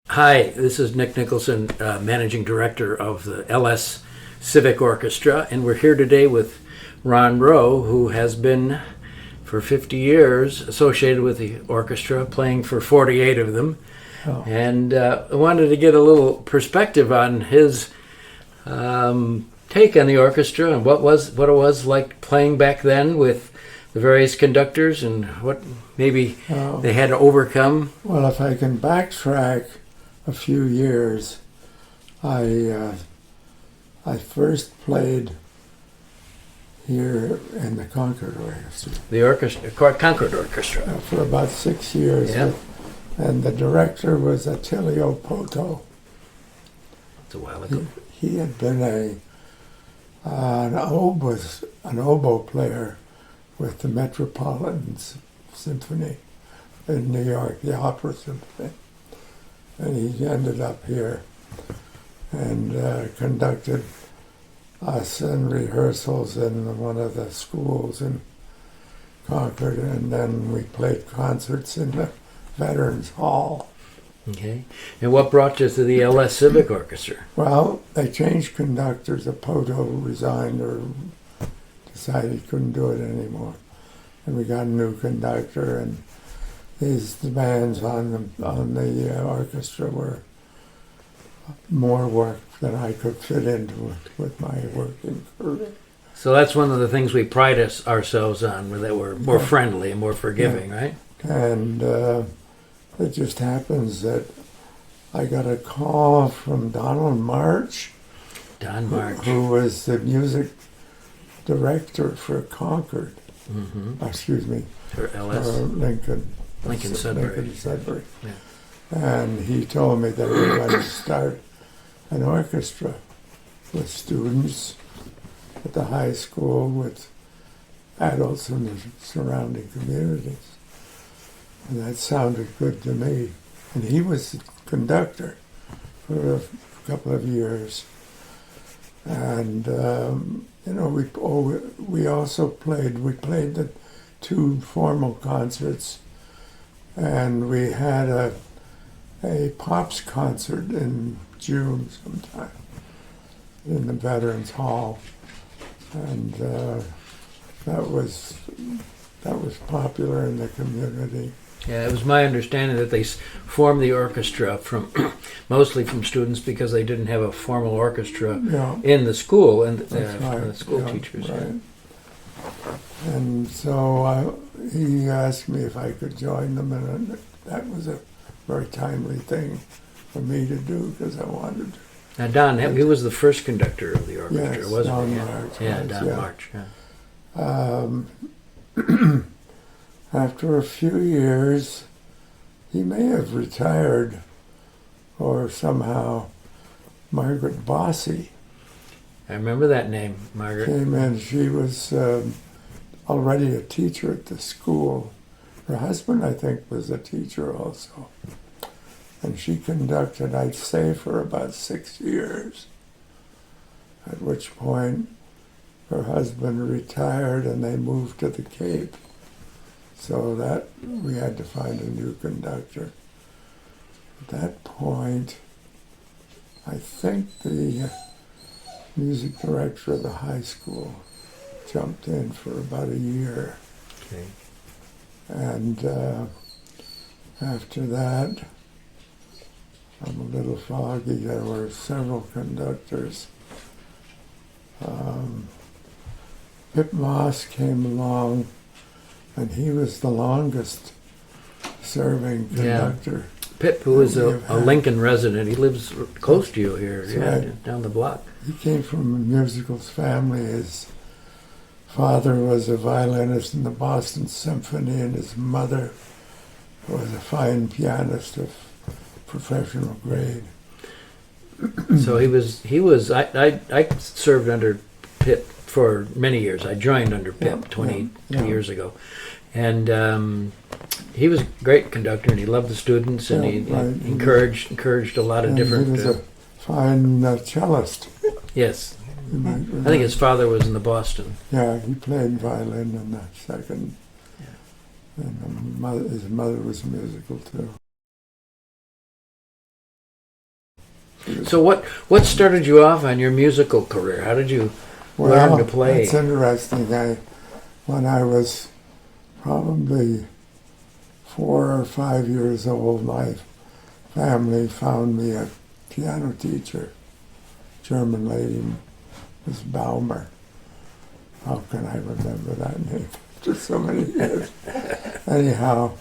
Hi, this is Nick Nicholson, Managing Director of the LS Civic Orchestra, and we're here today with Ron Row, who has been for 50 years associated with the orchestra, playing for 48 of them. Oh. And I wanted to get a little perspective on his take on the orchestra and what it was like playing back then with the various conductors and what maybe they had to overcome. Well, if I can backtrack a few years, I first played here in the Concord Orchestra. The orchestra, Concord Orchestra. For about 6 years. Yeah. And the director was Attilio Poto. It's a while ago. He had been an oboe player with the Metropolitan Symphony in New York, the Opera Symphony. And he ended up here and conducted us in rehearsals in one of the schools in Concord, and then we played concerts in the Veterans Hall. Okay. And what brought you to the LS Civic Orchestra? Well, they changed conductors. Poto resigned or decided he couldn't do it anymore. And we got a new conductor, and his demands on the orchestra were more work than I could fit into with my working career. So that's one of the things we pride ourselves on, that we're more friendly and more forgiving, right? And it just happens that I got a call from Donald March, Don March, who was the music director for Concord. Excuse me, for LS. Lincoln-Sudbury. Lincoln-Sudbury. Yeah. And he told me that we were going to start an orchestra with students at the high school, with adults in the surrounding communities. And that sounded good to me. And he was the conductor for a couple of years. And, we also played the two formal concerts, and we had a Pops concert in June sometime in the Veterans Hall, and that was popular in the community. Yeah, it was my understanding that they formed the orchestra mostly from students because they didn't have a formal orchestra in the school, and the school teachers. Right. And so he asked me if I could join them, and that was a very timely thing for me to do because I wanted to. Now, Don, he was the first conductor of the orchestra, Yes, wasn't he? Don March. Yeah, was, Don March. Yeah. After a few years, he may have retired, or somehow Margaret Bossy I remember that name, Margaret. came in. She was already a teacher at the school. Her husband, I think, was a teacher also. And she conducted, I'd say, for about 6 years, at which point her husband retired and they moved to the Cape. So that we had to find a new conductor. At that point, I think the music director of the high school jumped in for about a year. Okay. And after that, I'm a little foggy. There were several conductors. Pip Moss came along, and he was the longest serving conductor. Pip, who is a Lincoln resident, he lives close to you here, right. Down the block. He came from a musicals family. His father was a violinist in the Boston Symphony, and his mother was a fine pianist of professional grade. So he was. I served under Pip for many years. I joined under Pip 22 years ago, and he was a great conductor, and he loved the students, and he encouraged a lot of different. He was a fine cellist. Yes, I think his father was in the Boston. Yeah, he played violin in the second, and his mother was musical too. So what started you off on your musical career? How did you learn to play? It's interesting. When I was probably 4 or 5 years old, my family found me a piano teacher, German lady, Miss Baumer. How can I remember that name after so many years? Anyhow,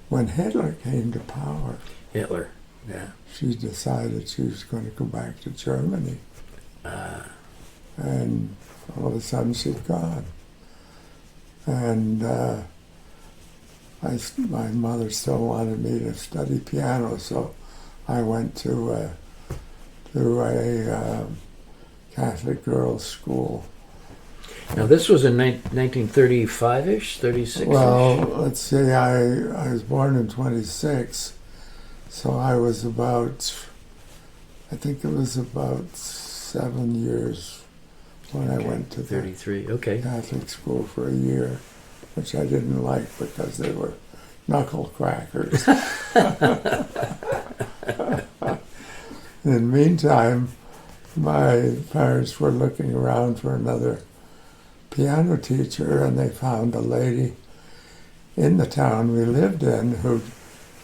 when Hitler came to power, Hitler, yeah. she decided she was going to go back to Germany. And all of a sudden she'd gone. And my mother still wanted me to study piano, so I went to a Catholic girls' school. Now this was in 1935-ish, 36-ish? Well, let's see, I was born in 26, so I was I think it was about 7 years when I went to the 33, okay. Catholic school for a year, which I didn't like because they were knuckle crackers. In the meantime, my parents were looking around for another piano teacher, and they found a lady in the town we lived in who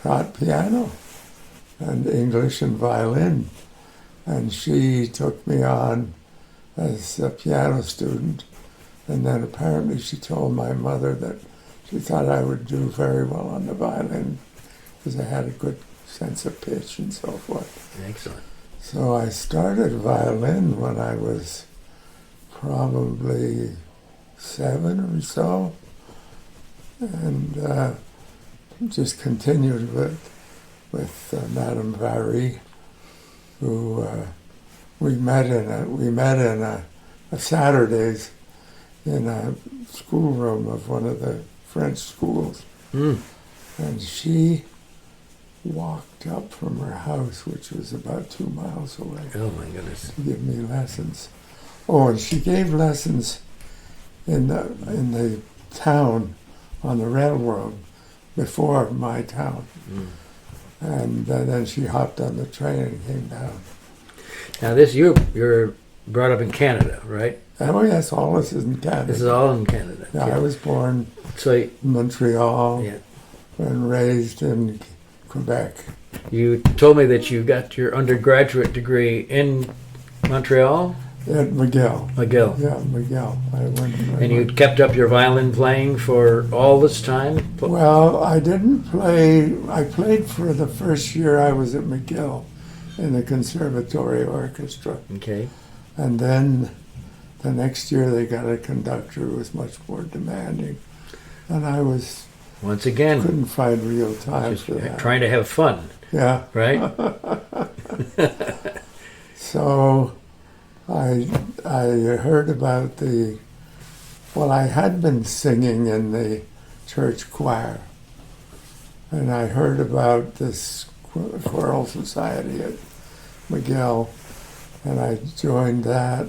taught piano and English and violin. And she took me on as a piano student, and then apparently she told my mother that she thought I would do very well on the violin because I had a good sense of pitch and so forth. Excellent. So I started violin when I was probably 7 or so, and just continued with Madame Vary, who we met in a Saturdays in a schoolroom of one of the French schools, and she walked up from her house, which was about 2 miles away. Oh my goodness! To give me lessons. Oh, and she gave lessons in the town on the railroad before my town, and then she hopped on the train and came down. Now you're brought up in Canada, right? Oh yes, all this is in Canada. This is all in Canada. Yeah, I was born So in Montreal yeah. and raised in Quebec. You told me that you got your undergraduate degree in Montreal? At McGill. McGill. Yeah, McGill. And you kept up your violin playing for all this time? Well, I didn't play. I played for the first year I was at McGill in the conservatory orchestra. Okay. And then the next year they got a conductor who was much more demanding. And I Once again, couldn't find real time just for that. trying to have fun, Yeah. right? So I heard about I had been singing in the church choir, and I heard about this choral society at McGill, and I joined that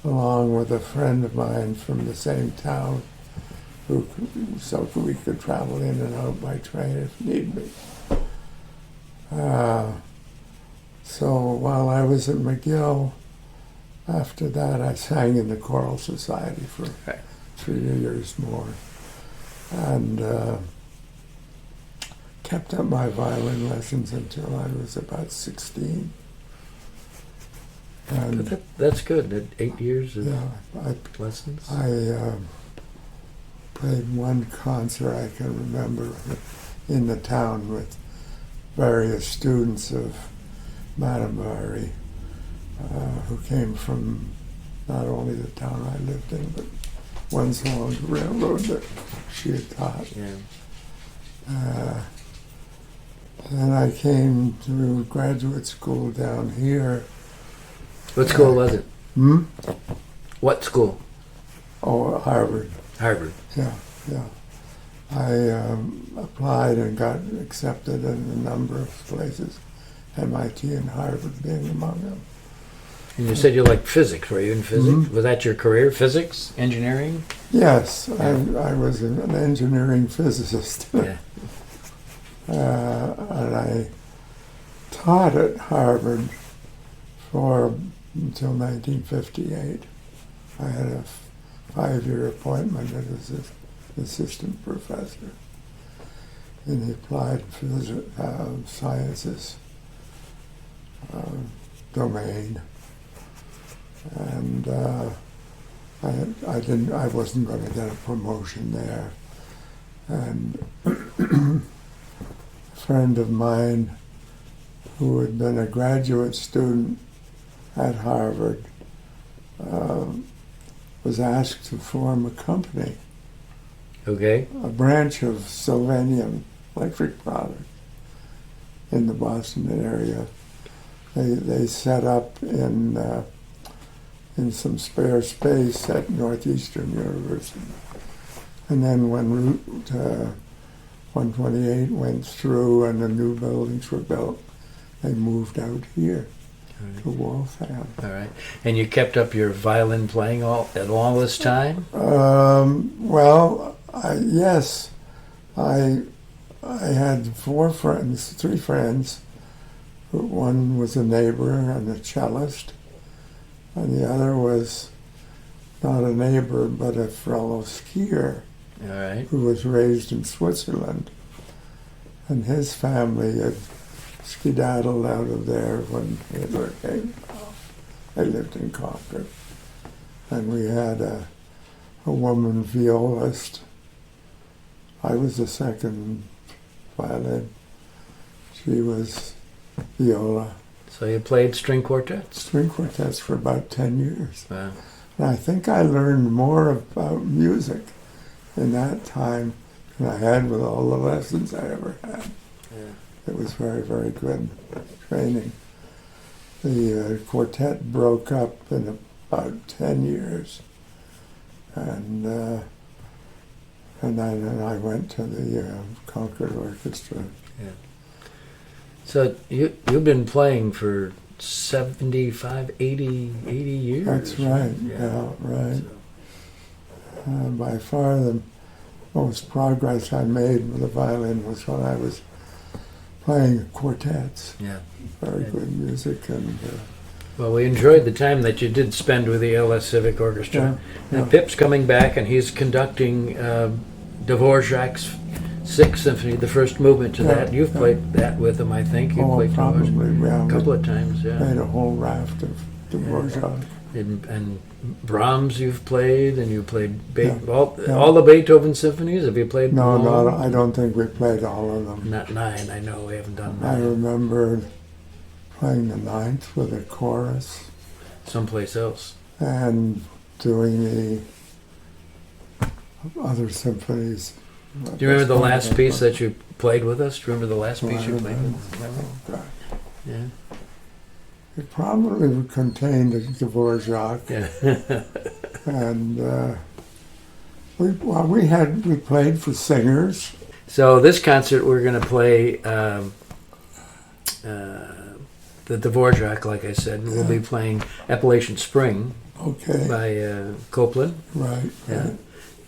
along with a friend of mine from the same town, so we could travel in and out by train if need be. So while I was at McGill, after that I sang in the choral society for 3 years more, and kept up my violin lessons until I was about 16. And That's good. 8 years of yeah, lessons? I played one concert I can remember in the town with various students of Madame Vary, who came from not only the town I lived in, but ones along the railroad that she had taught. Yeah. Then I came to graduate school down here. What school was it? What school? Oh, Harvard. Harvard. Yeah. I applied and got accepted in a number of places, MIT and Harvard being among them. And you said you liked physics. Were you in physics? Was that your career? Physics? Engineering? Yes, I was an engineering physicist. Yeah. And I taught at Harvard for until 1958. I had a 5-year appointment as an assistant professor in the applied sciences domain, and I wasn't going to get a promotion there, and a friend of mine who had been a graduate student at Harvard was asked to form a company, Okay. a branch of Sylvanian Electric Products in the Boston area. They set up in some spare space at Northeastern University. And then when Route 128 went through and the new buildings were built, they moved out here to Waltham. All right. And you kept up your violin playing all this time? Yes. I had 3 friends. One was a neighbor and a cellist, and the other was not a neighbor but a fellow skier All right. who was raised in Switzerland. And his family had skedaddled out of there when Hitler came. They lived in Concord. And we had a woman violist. I was the second violin. She was viola. So you played string quartets? String quartets for about 10 years. Wow. And I think I learned more about music in that time than I had with all the lessons I ever had. Yeah. It was very, very good training. The quartet broke up in about 10 years. And then I went to the Concord Orchestra. Yeah. So you've been playing for 75, 80 years? That's right, yeah, right. So. By far the most progress I made with the violin was when I was playing quartets. Yeah. Very good music. And well, we enjoyed the time that you did spend with the LS Civic Orchestra. Yeah. And Pip's coming back, and he's conducting Dvorak's Sixth Symphony, the first movement to that. You've played that with him, I think. You played probably, a couple of times, yeah. Made a whole raft of Dvorak. And Brahms you've played, and you played Yeah. all the Beethoven symphonies. Have you played them all? No, I don't think we played all of them. Not 9, I know we haven't done I 9. remember playing the 9th with a chorus Someplace else. and doing the other symphonies. Do you remember the last piece that you played with us? Do you remember the last piece you played with us? Oh, God. Yeah. It probably contained a Dvorak, Yeah. and we played for singers. So this concert we're going to play the Dvorak, like I said, and we'll be playing Appalachian Spring Okay, by Copeland. right. Yeah. Right.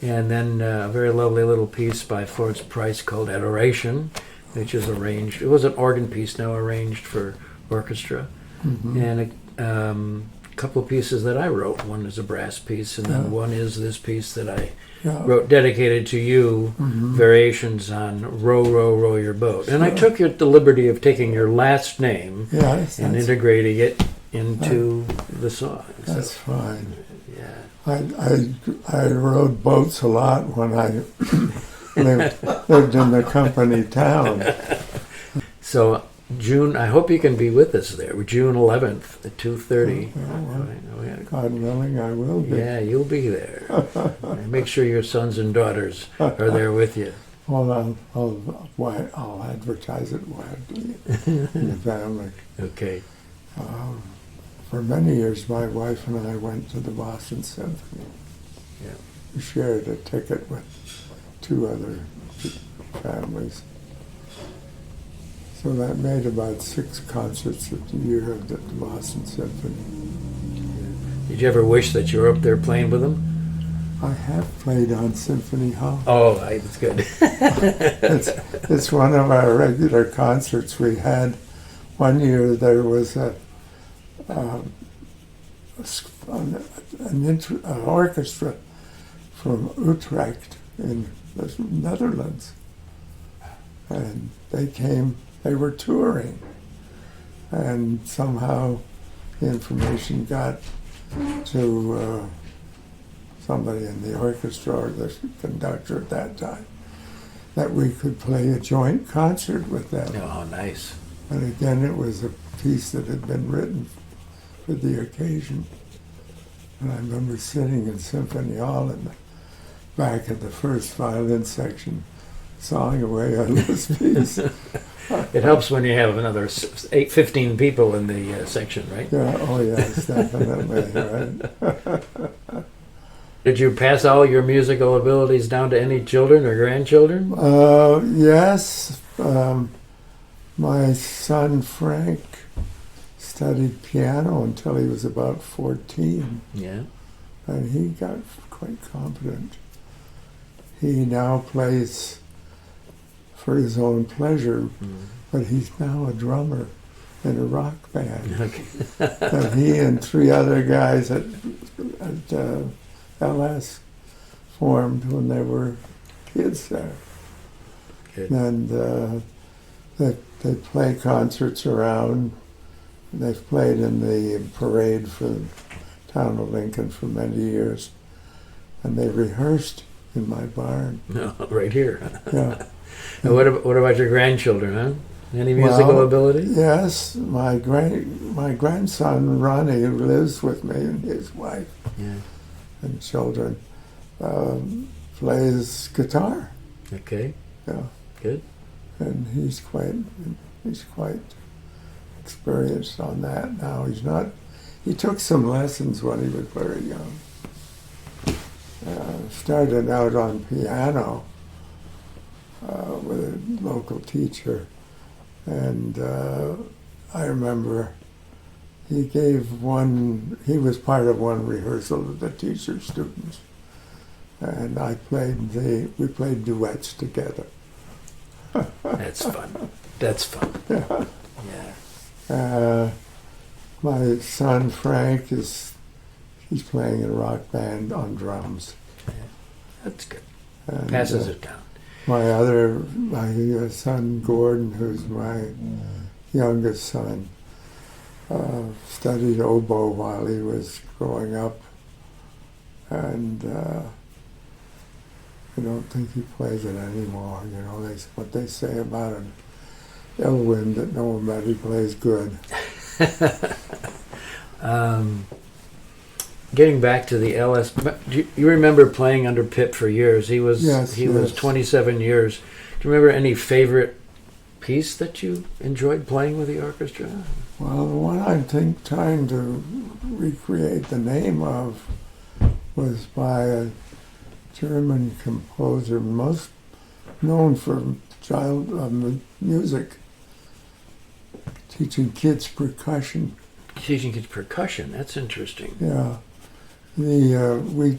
And then a very lovely little piece by Florence Price called Adoration, which is arranged. It was an organ piece, now arranged for orchestra. Mhm. And a couple of pieces that I wrote. One is a brass piece, and then one is this piece that I Yeah. wrote dedicated to you, Mhm. variations on Row, Row, Row Your Boat. And I took the liberty of taking your last name Yes, and that's, integrating it into the song. that's So, fine. yeah. I rode boats a lot when I lived in the company town. So June, I hope you can be with us there. June 11th at 2:30. God willing, I will be. Yeah, you'll be there. And make sure your sons and daughters are there with you. Well, I'll advertise it widely in the family. Okay. For many years, my wife and I went to the Boston Symphony. Yeah. We shared a ticket with 2 other families. So that made about 6 concerts a year at the Boston Symphony. Did you ever wish that you were up there playing with them? I have played on Symphony Hall. Oh, that's good. It's one of our regular concerts. We had one year there was um, an orchestra from Utrecht in the Netherlands, and they were touring, and somehow the information got to somebody in the orchestra, or the conductor at that time, that we could play a joint concert with them. Oh, nice. And again, it was a piece that had been written for the occasion. And I remember sitting in Symphony Hall in the back of the first violin section, sawing away on this piece. It helps when you have another 15 people in the section, right? Yeah, oh yes, definitely, right? Did you pass all your musical abilities down to any children or grandchildren? Yes. My son Frank studied piano until he was about 14. Yeah. And he got quite competent. He now plays for his own pleasure, but he's now a drummer in a rock band. Okay. And he and 3 other guys at LS formed when they were kids there. Good. And they play concerts around. They've played in the parade for the town of Lincoln for many years. And they rehearsed in my barn. No, right here. Yeah. And what about your grandchildren, huh? Any musical ability? Yes, my grandson Ronnie, who lives with me, and his wife and children, plays guitar. Okay. Yeah, Good. and he's quite experienced on that now. He took some lessons when he was very young. Started out on piano with a local teacher, and I remember he was part of one rehearsal of the teacher students, and we played duets together. That's fun. That's fun. Yeah. Yeah. My son Frank he's playing in a rock band on drums. That's good. And, Passes it down. My son Gordon, who's my youngest son, studied oboe while he was growing up, and I don't think he plays it anymore. You know, what they say about an ill wind that nobody plays good. Getting back to the LS, do you remember playing under Pip for years? He was was 27 years. Do you remember any favorite piece that you enjoyed playing with the orchestra? Well, the one I'm trying to recreate the name of was by a German composer, most known for child music, teaching kids percussion. Teaching kids percussion. That's interesting. Yeah, we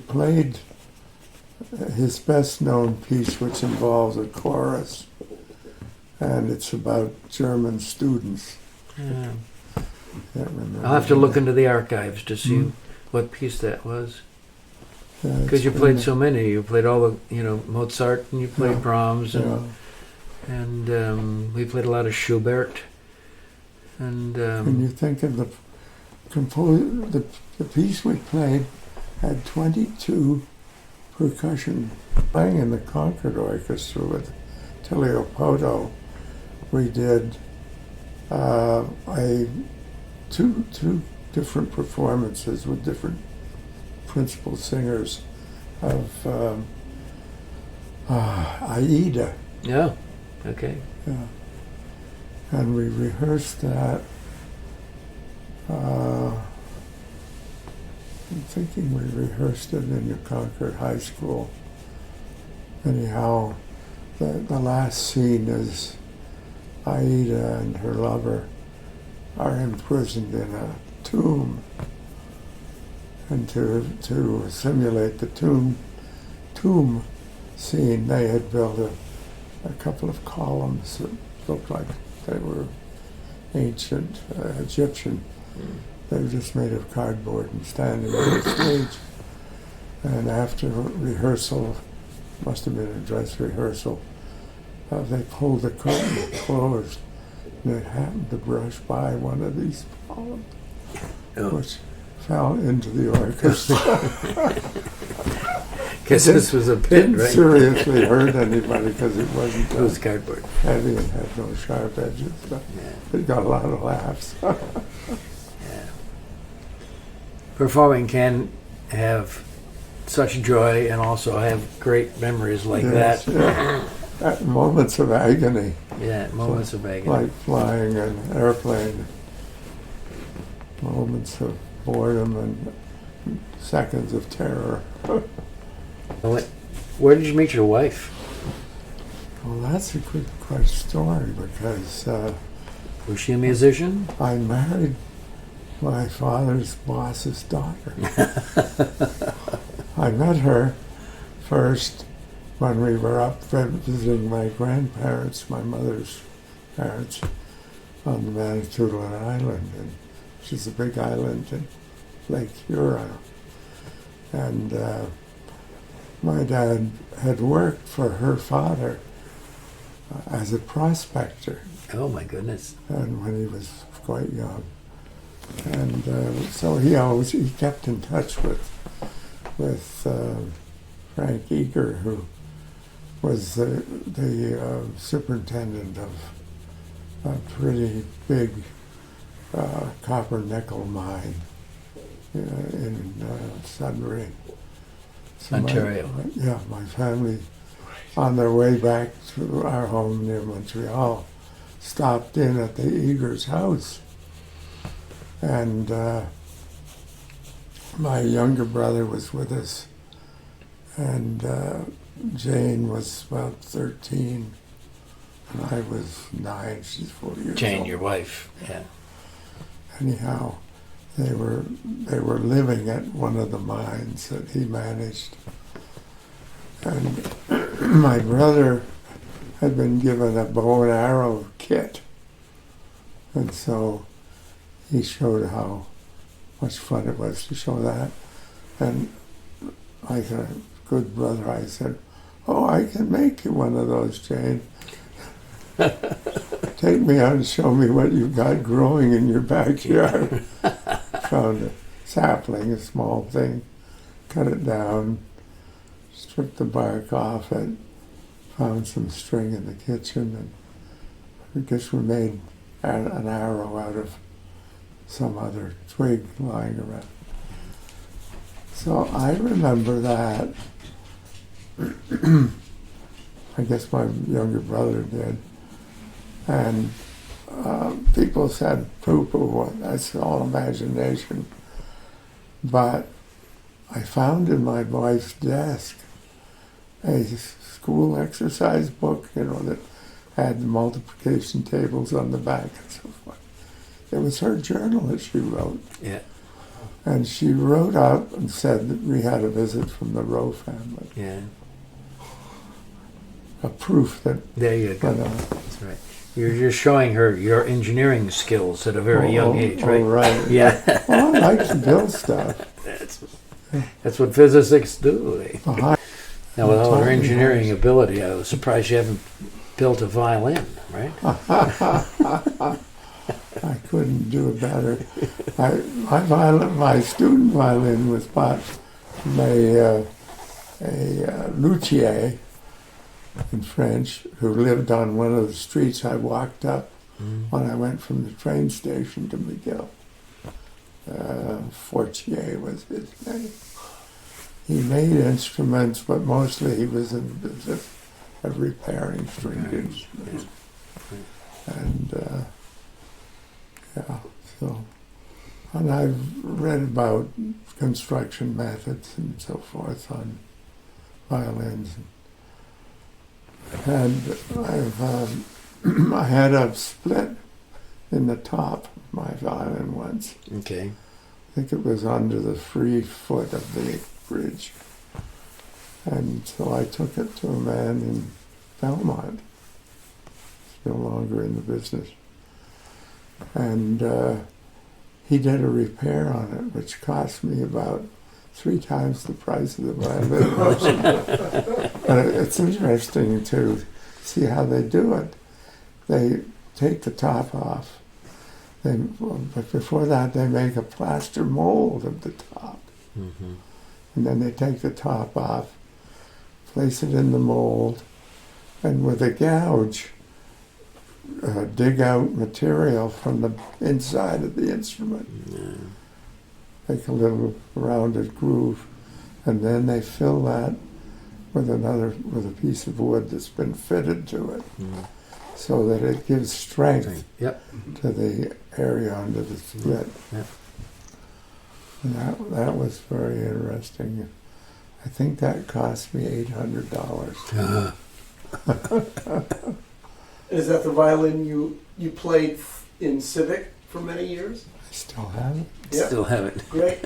played his best known piece, which involves a chorus, and it's about German students. Yeah. Can't remember. I'll have to look into the archives to see what piece that was. Because you played so many. You played all the, Mozart, and you played Brahms, and we played a lot of Schubert. And when you think of the piece we played had 22 percussion. Playing in the Concord Orchestra with Tilio Poto, we did two different performances with different principal singers of Aida. Yeah. Okay. Yeah. And we rehearsed that. I'm thinking we rehearsed it in the Concord High School. Anyhow, the last scene is Aida and her lover are imprisoned in a tomb. And to simulate the tomb scene, they had built a couple of columns that looked like they were ancient Egyptian. They were just made of cardboard and standing on the stage. And after rehearsal, must have been a dress rehearsal, they pulled the curtain closed, and it happened to brush by one of these columns, which fell into the orchestra. Guess this was a pit, Didn't right? seriously hurt anybody because it wasn't It was cardboard. heavy and had no sharp edges. But Yeah. it got a lot of laughs. Yeah. Performing can have such joy and also have great memories like Yes, that. yeah. At moments of agony, Yeah, moments of agony. like flying an airplane, moments of boredom and seconds of terror. Where did you meet your wife? Well, that's a good question story because Was she a musician? I married my father's boss's daughter. I met her first when we were up visiting my grandparents, my mother's parents, on the Manitoulin Island, and which is a big island in Lake Huron. And my dad had worked for her father as a prospector, Oh my goodness. and when he was quite young. And so he kept in touch with Frank Eager, who was the superintendent of a pretty big copper nickel mine in Sudbury. So Ontario. my family, on their way back to our home near Montreal, stopped in at the Eager's house. And my younger brother was with us, and Jane was about 13, and I was 9. She's 4 years old. Jane, your wife. Yeah. Anyhow, they were living at one of the mines that he managed, and my brother had been given a bow and arrow kit, and so he showed how much fun it was to show that. And like a good brother, I said, "Oh, I can make you one of those, Jane. Take me out and show me what you've got growing in your backyard." Found a sapling, a small thing, cut it down, stripped the bark off it, found some string in the kitchen, and I guess we made an arrow out of some other twig lying around. So I remember that. I guess my younger brother did. And people said, poo-poo, that's all imagination. But I found in my wife's desk a school exercise book, that had the multiplication tables on the back and so forth. It was her journal that she wrote. Yeah. And she wrote up and said that we had a visit from the Row family. Yeah. A proof that... There you go. But, That's right. You're showing her your engineering skills at a very young age, right? Oh, right. Yeah. Well, I like to build stuff. That's what physicists do. Behind Now, with all her Totally engineering nice. ability, I was surprised you haven't built a violin, right? I couldn't do it better. My student violin was bought from a luthier in French who lived on one of the streets I walked up when I went from the train station to McGill. Fortier was his name. He made instruments, but mostly he was in the business of repairing stringed instruments. And and I've read about construction methods and so forth on violins. And I had a split in the top of my violin once. Okay. I think it was under the free foot of the bridge. And so I took it to a man in Belmont. He's no longer in the business. and he did a repair on it, which cost me about 3 times the price of the violin. But it's interesting to see how they do it. They take the top off. But before that, they make a plaster mold of the top. Mm-hmm. And then they take the top off, place it in the mold, and with a gouge, dig out material from the inside of the instrument. Make a little rounded groove, and then they fill that with a piece of wood that's been fitted to it, so that it gives strength Yep. to the area under the split. Yep. And that was very interesting. I think that cost me $800. Is that the violin you played in Civic for many years? I still have it. Yeah. Still have it. Great.